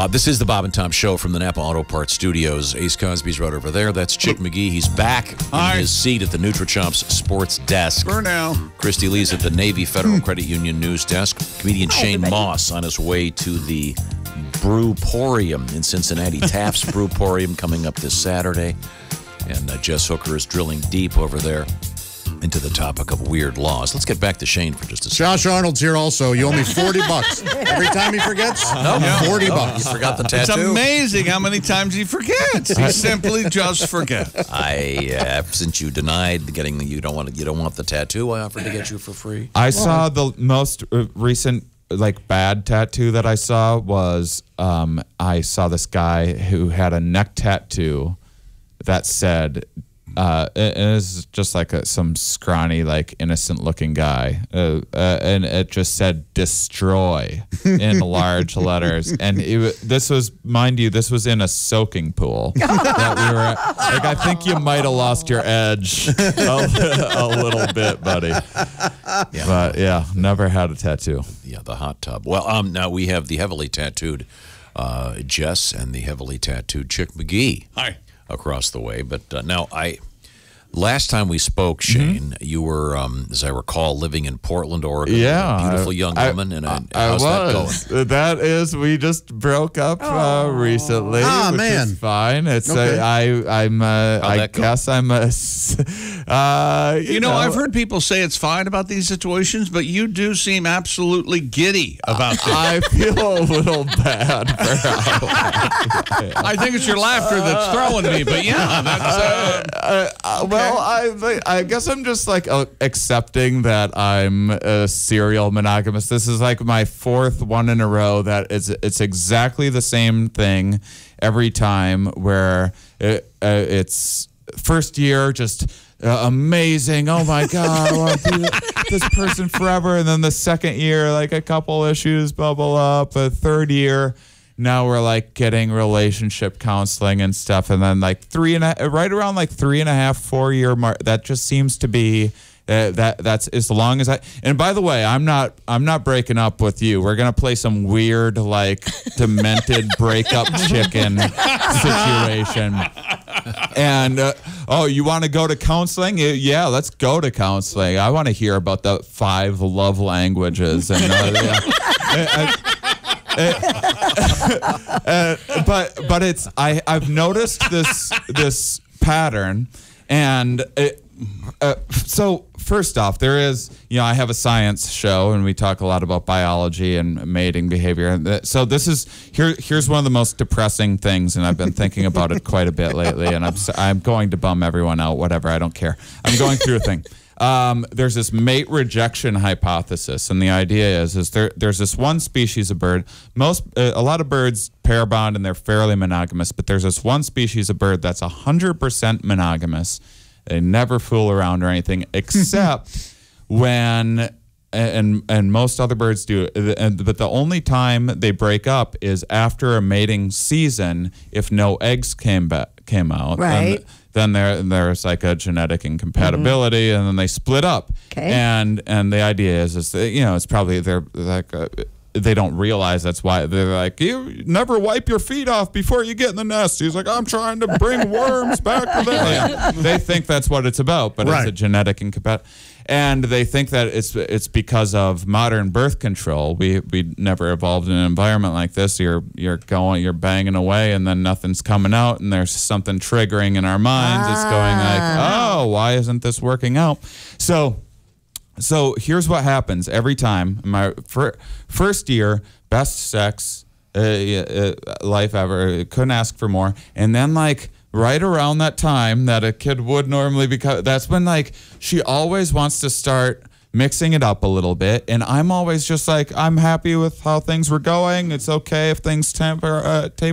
This is the Bob and Tom Show from the Napa Auto Parts Studios. Ace Cosby's right over there. That's Chick McGee. He's back in his seat at the Nutrichomps sports desk. For now. Christy Lee's at the Navy Federal Credit Union news desk. Comedian Shane Mauss on his way to the Brewporium in Cincinnati. Taft's Brewporium coming up this Saturday. And Jess Hooker is drilling deep over there into the topic of weird laws. Let's get back to Shane for just a second. Josh Arnold's here also. You owe me $40. Every time he forgets, $40. You forgot the tattoo? It's amazing how many times he forgets. He simply just forgets. Since you denied getting you don't want the tattoo, I offered to get you for free. I saw the most recent bad tattoo that I saw was I saw this guy who had a neck tattoo that said, it is just like some scrawny, innocent-looking guy, and it just said "destroy" in large letters. And this was, mind you, this was in a soaking pool that we were at. I think you might have lost your edge a little bit, buddy. Yeah. But yeah, never had a tattoo. Yeah, the hot tub. Well, now we have the heavily tattooed Jess and the heavily tattooed Chick McGee. Hi. Across the way. But now last time we spoke, Shane, you were, as I recall, living in Portland, Oregon. Yeah. With a beautiful young woman. And how's that going? That is, we just broke up recently, which is fine. It's I guess I'm a. You know, I've heard people say it's fine about these situations, but you do seem absolutely giddy about this. I feel a little bad for her. I think it's your laughter that's throwing me, but yeah, that's. Well, I guess I'm just accepting that I'm a serial monogamous. This is my fourth one in a row that it's exactly the same thing every time, where it's first year just amazing. Oh my God, I want to be this person forever. And then the second year, a couple issues bubble up. The third year, now we're getting relationship counseling and stuff, and then right around 3.5, 4 year mark. That just seems to be that's as long as I. And by the way, I'm not breaking up with you. We're gonna play some weird demented breakup chicken situation. And you want to go to counseling? Yeah, let's go to counseling. I want to hear about the 5 love languages and. But it's I've noticed this pattern, and so first off, there is I have a science show and we talk a lot about biology and mating behavior. So here's one of the most depressing things, and I've been thinking about it quite a bit lately. And I'm going to bum everyone out. Whatever, I don't care. I'm going through a thing. There's this mate rejection hypothesis, and the idea is there's this one species of bird. A lot of birds pair bond and they're fairly monogamous, but there's this one species of bird that's 100% monogamous. They never fool around or anything, except when and most other birds do. But the only time they break up is after a mating season. If no eggs came out, right. Then there's a genetic incompatibility, and then they split up. Okay. And the idea is it's probably they don't realize that's why they're you never wipe your feet off before you get in the nest. He's I'm trying to bring worms back to them. They think that's what it's about, but it's a genetic incompatibility. And they think that it's because of modern birth control. We never evolved in an environment like this. You're banging away, and then nothing's coming out, and there's something triggering in our minds. It's going oh, why isn't this working out? So here's what happens every time. My first year, best sex life ever. Couldn't ask for more. And then right around that time that a kid would normally become, that's when she always wants to start mixing it up a little bit, and I'm always just I'm happy with how things were going. It's okay if things taper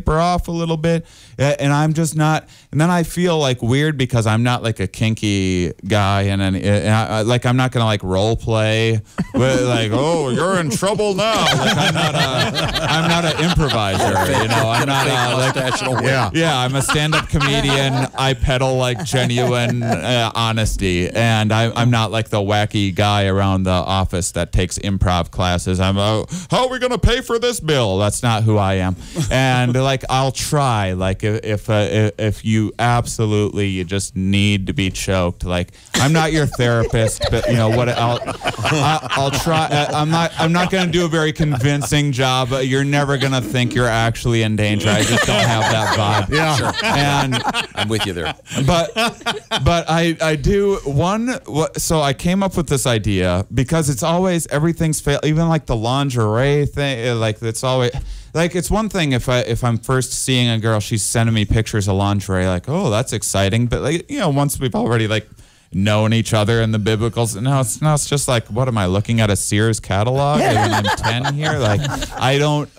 off a little bit, and I'm just not. And then I feel weird because I'm not a kinky guy, and I'm not gonna role play with oh, you're in trouble now. I'm not an improviser, I'm not I'm a stand-up comedian. I peddle genuine honesty, and I'm not the wacky guy guy around the office that takes improv classes. I'm how are we gonna pay for this bill? That's not who I am. And like I'll try. Like if you absolutely you just need to be choked. Like I'm not your therapist, but you know what? I'll try. I'm not gonna do a very convincing job. You're never gonna think you're actually in danger. I just don't have that vibe. Yeah. Sure. And I'm with you there. But I do one. So I came up with this idea because it's always everything's fail. Even like the lingerie thing. Like it's always like it's one thing if I'm first seeing a girl, she's sending me pictures of lingerie. Like oh that's exciting. But like you know once we've already like known each other in the biblicals. Now it's just like, what am I looking at a Sears catalog when I'm 10 here? Like, I don't,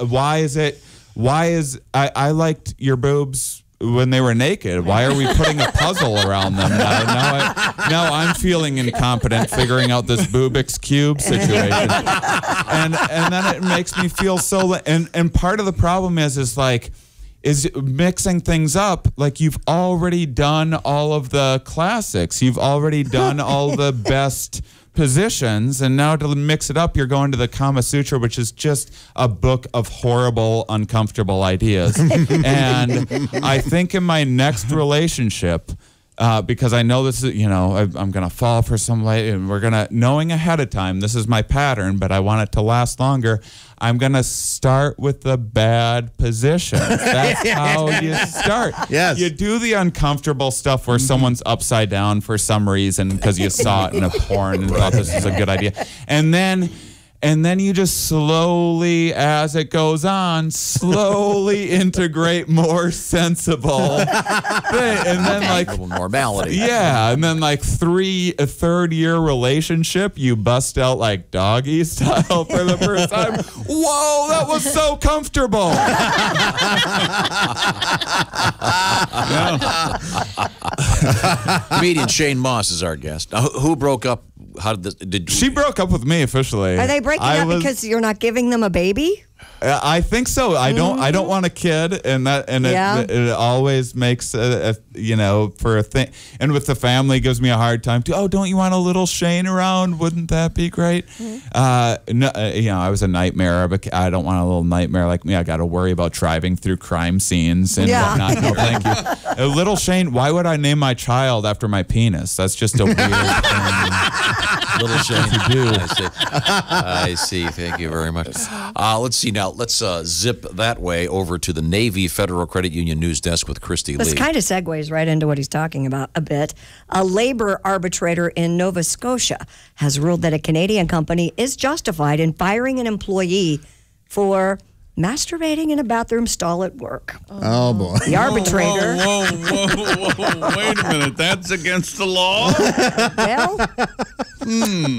I liked your boobs when they were naked. Why are we putting a puzzle around them? Now I'm feeling incompetent figuring out this Bubik's Cube situation. And then it makes me feel so, and part of the problem is mixing things up. Like you've already done all of the classics. You've already done all the best positions. And now to mix it up, you're going to the Kama Sutra, which is just a book of horrible, uncomfortable ideas. And I think in my next relationship, because I know this is, you know, I'm going to fall for some way, and we're going to, knowing ahead of time, this is my pattern, but I want it to last longer. I'm going to start with the bad position. That's how you start. Yes. You do the uncomfortable stuff where someone's upside down for some reason because you saw it in a porn and thought this is a good idea. And then you just slowly, as it goes on, slowly integrate more sensible thing. And then like normality. Yeah, and then like a third-year relationship, you bust out like doggy style for the first time. Whoa, that was so comfortable. Comedian Shane Mauss is our guest. Now, who broke up? How did this? She broke up with me officially. Are they breaking up because you're not giving them a baby? I think so. I don't want a kid, and it always makes you know, for a thing. And with the family, gives me a hard time too. Oh, don't you want a little Shane around? Wouldn't that be great? No, you know, I was a nightmare, but I don't want a little nightmare like me. I got to worry about driving through crime scenes and whatnot. No, thank you. Little Shane. Why would I name my child after my penis? That's just a weird thing. Little Shane to do. I see. Thank you very much. Let's see now. Let's zip that way over to the Navy Federal Credit Union news desk with Christy Lee. This kind of segues right into what he's talking about a bit. A labor arbitrator in Nova Scotia has ruled that a Canadian company is justified in firing an employee for masturbating in a bathroom stall at work. Oh, boy. The arbitrator. Whoa. Wait a minute. That's against the law? Well,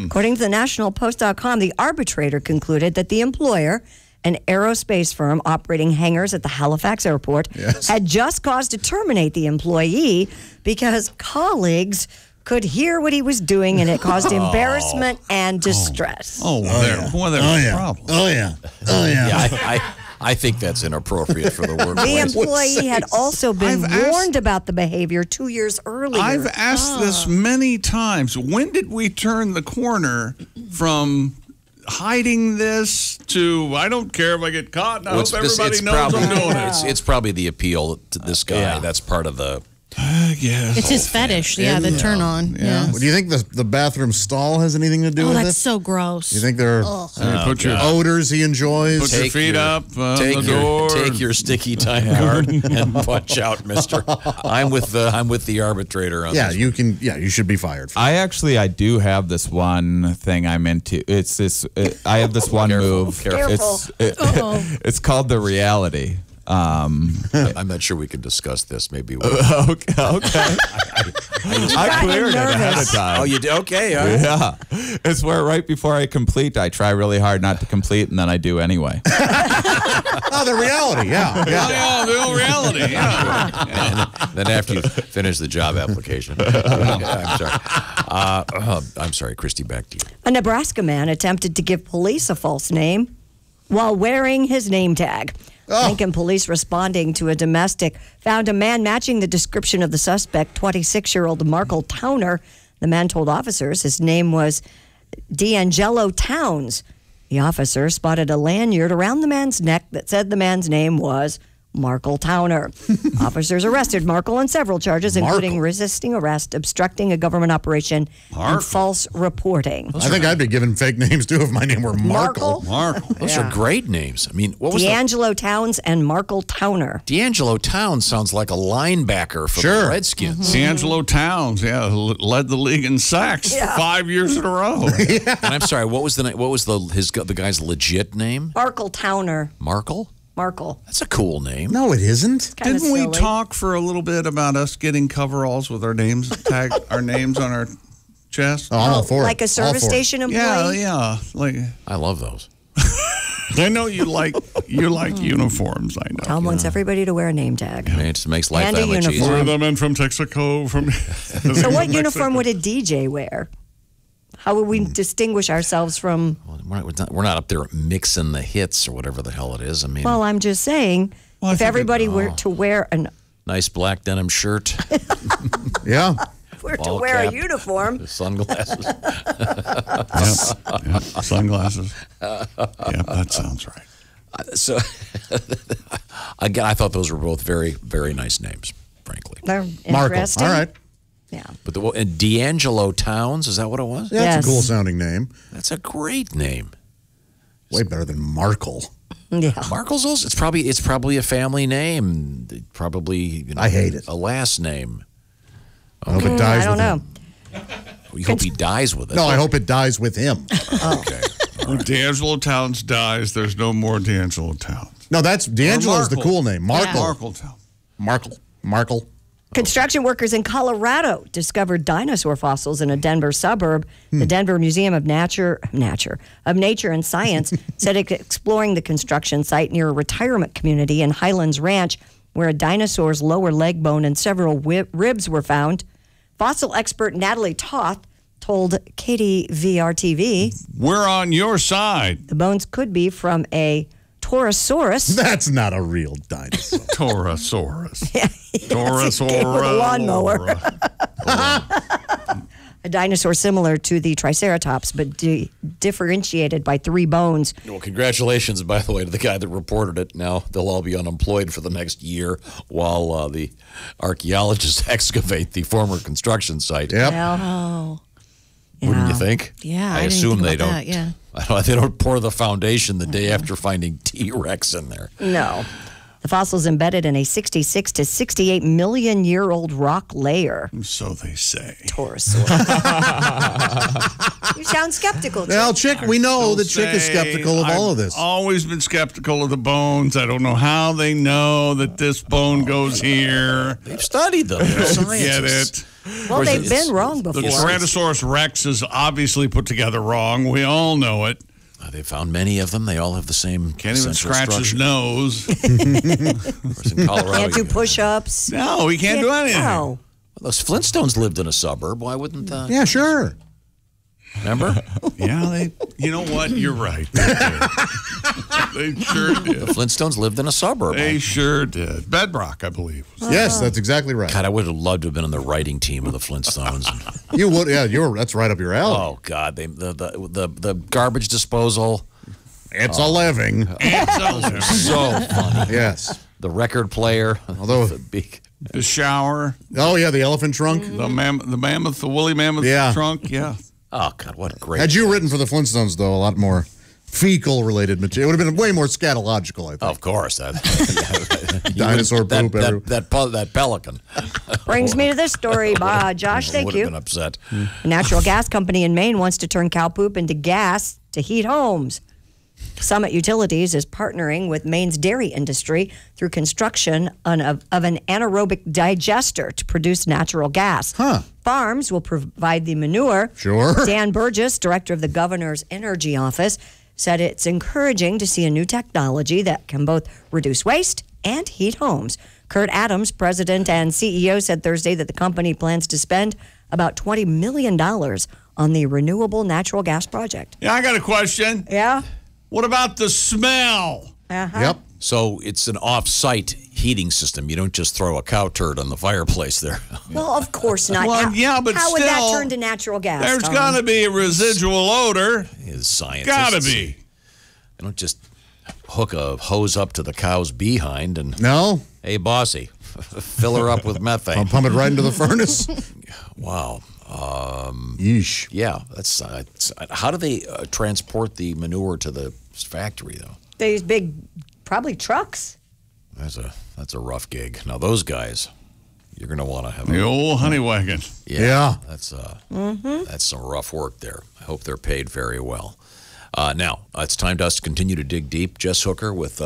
according to the nationalpost.com, the arbitrator concluded that the employer, an aerospace firm operating hangars at the Halifax airport, had just cause to terminate the employee because colleagues could hear what he was doing, and it caused embarrassment and distress. There's a problem. Oh, yeah. I think that's inappropriate for the workplace. The employee had also been warned about the behavior 2 years earlier. I've asked this many times. When did we turn the corner from hiding this to, I don't care if I get caught, and I hope everybody knows I'm doing it? It's probably the appeal to this guy. Yeah. That's part of the... Yes. It's his fetish, the turn on. Yeah. Well, do you think the bathroom stall has anything to do with it? Oh, that's so gross. You think there are put your odors he enjoys? Put your feet up the door. Take your sticky time card and punch out, mister. I'm with the arbitrator on this. You should be fired. I do have this one thing I'm into. It's this. I have this one move. Careful. It's called the reality. I'm not sure we can discuss this. Maybe we'll... Okay. I cleared it ahead of time. Oh, you did? Okay. Yeah. It's where right before I complete, I try really hard not to complete, and then I do anyway. The reality. Yeah. The reality. Yeah. And then after you finish the job application. I'm sorry. I'm sorry, Christy, back to you. A Nebraska man attempted to give police a false name while wearing his name tag. Lincoln police responding to a domestic found a man matching the description of the suspect, 26-year-old Markle Towner. The man told officers his name was D'Angelo Towns. The officer spotted a lanyard around the man's neck that said the man's name was Markle Towner. Officers arrested Markle on several charges, including resisting arrest, obstructing a government operation, and false reporting. I think I'd be given fake names, too, if my name were Markle. Markle. Those are great names. I mean, what was D'Angelo Towns and Markle Towner. D'Angelo Towns sounds like a linebacker for the Redskins. D'Angelo Towns, led the league in sacks 5 years in a row. And I'm sorry, what was the guy's legit name? Markle Towner. Markle? Markle. That's a cool name. No, it isn't. Didn't we talk for a little bit about us getting coveralls with our names tagged, our names on our chest? Oh, I'm all for it. Like a service station employee? Yeah. Like, I love those. I know you like uniforms. I know. Tom wants everybody to wear a name tag. I mean, it just makes life And that a much uniform. We're easier. the men from Texaco. So what uniform would a DJ wear? How would we distinguish ourselves from... We're not up there mixing the hits or whatever the hell it is. I mean, Well, I'm just saying, if everybody were to wear nice black denim shirt, Yeah. ball wear cap, a uniform, sunglasses. Sunglasses. Yeah, that sounds right. So, again, I thought those were both very, very nice names, frankly. they're Markle. interesting. All right. Yeah. But and D'Angelo Towns, is that what it was? Yeah, that's Yes. a cool sounding name. That's a great name. Way better than Markle. Yeah. Markle's also, it's probably a family name. Probably, I hate it. A last name. I hope it dies I don't with him. know. We hope he dies with it. No, I hope it dies with him. Okay. When D'Angelo Towns dies, there's no more D'Angelo Towns. No, that's D'Angelo's the Markle. cool name. Markle. Markle Towns. Markle. Construction workers in Colorado discovered dinosaur fossils in a Denver suburb. The Denver Museum of Nature and Science said it's exploring the construction site near a retirement community in Highlands Ranch, where a dinosaur's lower leg bone and several ribs were found. Fossil expert Natalie Toth told KDVR-TV We're on your side. the bones could be from a Torosaurus. That's not a real dinosaur. Torosaurus. Came with a lawnmower. A dinosaur similar to the Triceratops, but differentiated by 3 bones. Well, congratulations, by the way, to the guy that reported it. Now they'll all be unemployed for the next year while the archaeologists excavate the former construction site. Yep. Well, Wouldn't you think? Yeah, I I didn't assume think they about don't. that, yeah. They don't pour the foundation the day after finding T-Rex in there. No. The fossil's embedded in a 66 to 68 million year old rock layer. So they say. Torosaurus. You sound skeptical, Chick. Well, Chick, we know that Chick is skeptical of all of this. I've always been skeptical of the bones. I don't know how they know that this bone goes here. They've studied them. They're Get scientists. it? Well, they've it's- been wrong The before. Tyrannosaurus Rex is obviously put together wrong. We all know it. They found many of them. They all have the same Can't even central scratch his structure. nose. Of course, in Colorado, Can't do you- push-ups. No, he can't do anything. No. Those Flintstones lived in a suburb. Why wouldn't that? Yeah, sure. Remember? Yeah, you know what? You're right. They did. They sure did. The Flintstones lived in a suburb. They sure did. Bedrock, I believe. Yes, that's exactly right. God, I would have loved to have been on the writing team of the Flintstones. You would, yeah, that's right up your alley. Oh God, the garbage disposal. It's a living. So funny. Yes. The record player. Although- the big. The shower, Oh, yeah, the elephant trunk. the mammoth, the woolly mammoth Yeah. trunk. Yeah. Oh God, what a great. Had you written for the Flintstones, though, a lot more fecal-related material. It would have been way more scatological, I think. Of course, that Dinosaur poop everywhere. that pelican. Brings me to this story, Josh. Thank would have you. been upset. A natural gas company in Maine wants to turn cow poop into gas to heat homes. Summit Utilities is partnering with Maine's dairy industry through construction of an anaerobic digester to produce natural gas. Huh. Farms will provide the manure. Sure. Dan Burgess, director of the governor's energy office, said it's encouraging to see a new technology that can both reduce waste and heat homes. Kurt Adams, president and CEO, said Thursday that the company plans to spend about $20 million on the renewable natural gas project. Yeah, I got a question. Yeah? What about the smell? Uh-huh. Yep. So it's an off-site heating system. You don't just throw a cow turd on the fireplace there. Well, of course not. Well, yeah, but how would that still, turn to natural gas? There's Tom? got to be a residual odor. It's scientists. Got to be. They don't just hook a hose up to the cow's behind and, No? hey, bossy, fill her up with methane. Pump it right into the furnace? Wow. Yeesh. Yeah, that's how do they transport the manure to the factory, though? These big, probably trucks. That's a rough gig. Now, those guys, you're going to want to have The old honey wagon. Yeah. That's some rough work there. I hope they're paid very well. Now, it's time to us to continue to dig deep. Jess Hooker with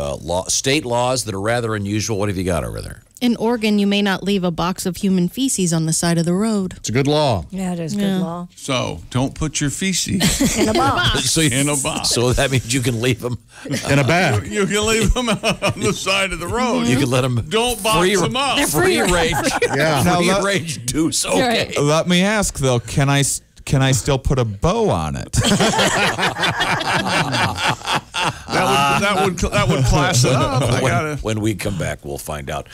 state laws that are rather unusual. What have you got over there? In Oregon, you may not leave a box of human feces on the side of the road. It's a good law. Yeah, it is good law. So don't put your feces In a box. in a box. So that means you can leave them. In a bag. You can leave them on the side of the road. You can let them Don't box them up. free range. Yeah. Free range deuce. Okay. Right. Let me ask though, can I still put a bow on it? That would class it up. When we come back, we'll find out.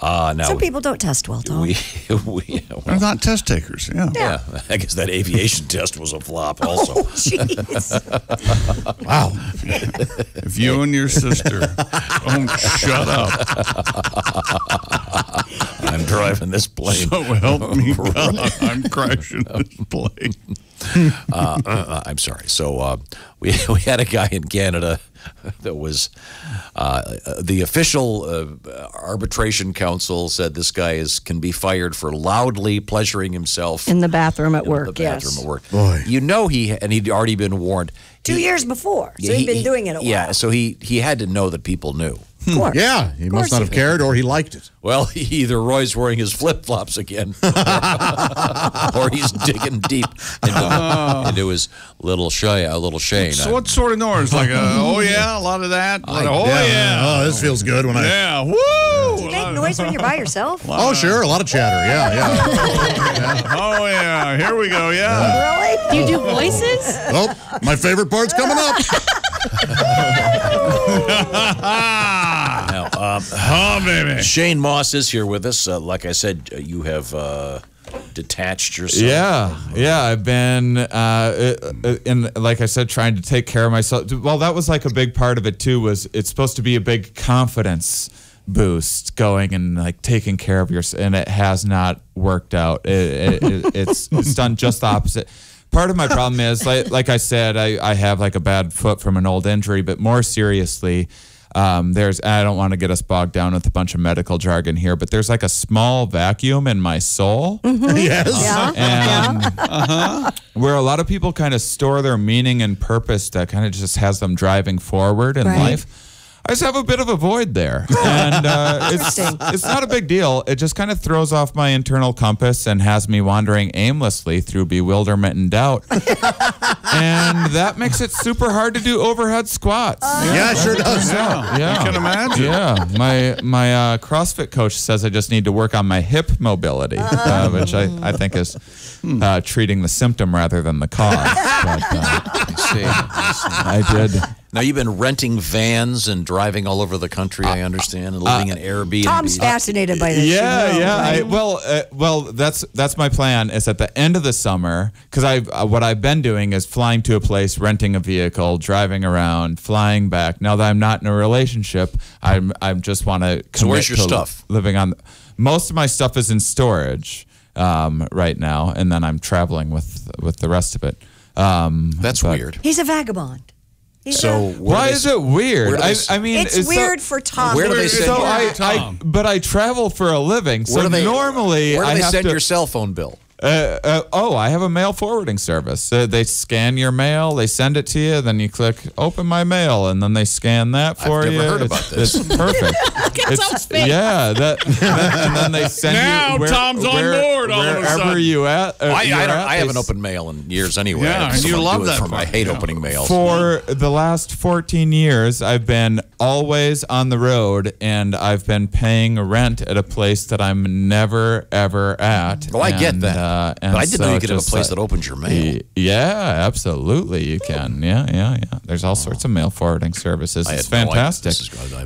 Now Some people don't test well, Tom. They're not test takers. yeah, I guess that aviation test was a flop also. Jeez. Wow. If you and your sister don't shut up, I'm driving this plane. so help me God, I'm crashing this plane. I'm sorry. So we had a guy in Canada that was the official arbitration council said this guy can be fired for loudly pleasuring himself In the bathroom at in work, the bathroom at work. Boy. You know he'd already been warned. 2 years before. So he'd been doing it a while. Yeah, so he had to know that people knew. Of course. Yeah. He must not have cared or he liked it. Well, either Roy's wearing his flip-flops again, or he's digging deep into his little Shane. So what sort of noise? Like oh yeah, a lot of that. Oh, this feels good when I. Yeah, woo! Do you make noise when you're by yourself? Oh, sure. A lot of chatter. Yeah. Oh yeah, here we go. Yeah. Really? Do you do voices? Oh, my favorite part's coming up. Now, Oh baby. Shane Mauss is here with us. Like I said, you have detached yourself. Yeah. I've been, like I said, trying to take care of myself. Well, that was like a big part of it too. Was it's supposed to be a big confidence boost, going and like taking care of yourself, and it has not worked out. It's done just the opposite. Part of my problem is, like I said, I have like a bad foot from an old injury, but more seriously, I don't want to get us bogged down with a bunch of medical jargon here, but there's like a small vacuum in my soul. Yes. Yeah. And where a lot of people kind of store their meaning and purpose that kind of just has them driving forward in life. I just have a bit of a void there, and it's not a big deal. It just kind of throws off my internal compass and has me wandering aimlessly through bewilderment and doubt, and that makes it super hard to do overhead squats. Yeah, it sure does. Yeah, I can imagine. Yeah, my CrossFit coach says I just need to work on my hip mobility, which I think is treating the symptom rather than the cause. But, I did. Now, you've been renting vans and driving all over the country, I understand, and living in Airbnb. Tom's fascinated by this. Well, that's my plan. Is at the end of the summer, because what I've been doing is flying to a place, renting a vehicle, driving around, flying back. Now that I'm not in a relationship, I just want to. So where's your stuff? Living on. Most of my stuff is in storage right now, and then I'm traveling with the rest of it. That's weird. He's a vagabond. Why is it weird? I mean, it's weird for Tom. Where do they send but I travel for a living, so normally where do I they have send to, your cell phone bill? I have a mail forwarding service. They scan your mail, they send it to you, then you click open my mail, and then they scan that for you. I've never heard about this. It's perfect. That sounds fake. Yeah, and then they send now you Tom's on board all of a wherever sudden. you at. I haven't opened mail in years anyway. Yeah, and you love that I hate part. opening mail. For the last 14 years, I've been always on the road, and I've been paying rent at a place that I'm never ever at. Well, I get that, but I didn't know you could have a place that opens your mail. Yeah, absolutely, you can. Yeah. There's all sorts of mail forwarding services. It's fantastic.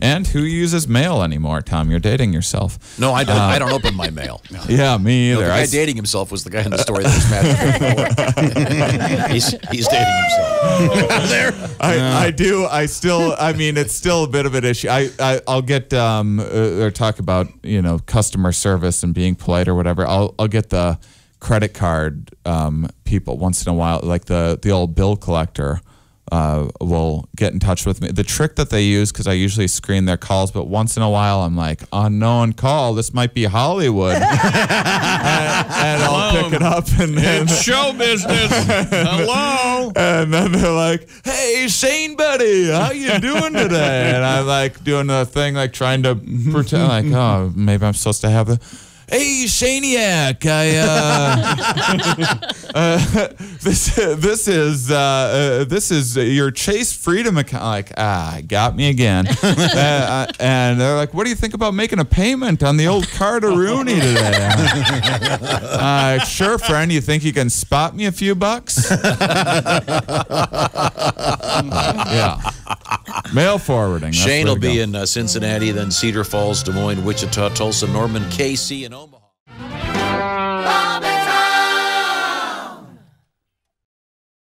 And who uses mail anymore, Tom? You're dating yourself. No, I don't. I don't open my mail. Yeah, me either. No, the guy dating himself was the guy in the story that was mad. He's dating himself. I do. I mean, it's still a bit of an issue. I'll get or talk about customer service and being polite or whatever. I'll get the credit card people once in a while, like the old bill collector. Will get in touch with me. The trick that they use, because I usually screen their calls, but once in a while I'm like, unknown call, this might be Hollywood. and I'll pick it up and then it's show business. Hello. And then they're like, hey, Shane buddy, how you doing today? And I'm like doing the thing, like trying to pretend like, oh, maybe I'm supposed to have hey, Shaniac, this is your Chase Freedom account. Like, got me again. And they're like, what do you think about making a payment on the old Carter-Rooney today? Sure, friend. You think you can spot me a few bucks? Yeah. Mail forwarding. Shane will be in Cincinnati, then Cedar Falls, Des Moines, Wichita, Tulsa, Norman, KC, and Omaha.